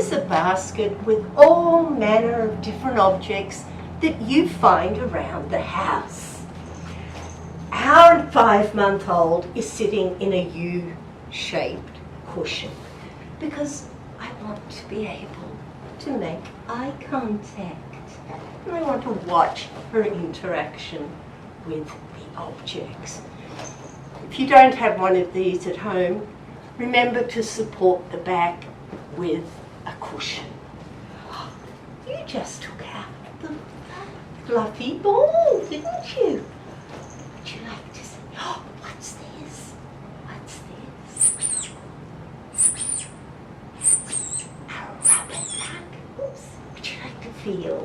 is a basket with all manner of different objects that you find around the house. Our 5-month-old is sitting in a U-shaped cushion because I want to be able to make eye contact. And I want to watch her interaction with the objects. If you don't have one of these at home, remember to support the back with a cushion. You just took out the fluffy ball, didn't you? Would you like to see? Oh, what's this? What's this? A rubber duck. Oops. Would you like to feel?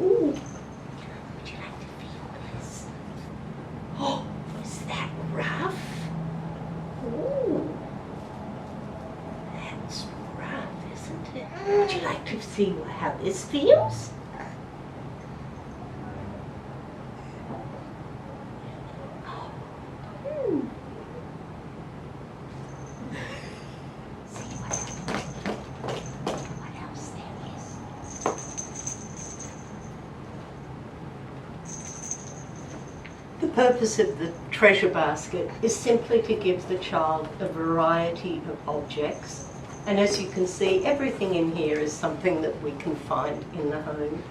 Ooh. Would you like to feel this? Oh, is that rough? Ooh. That's rough, isn't it? Would you like to see how this feels? The purpose of the treasure basket is simply to give the child a variety of objects, and as you can see, everything in here is something that we can find in the home.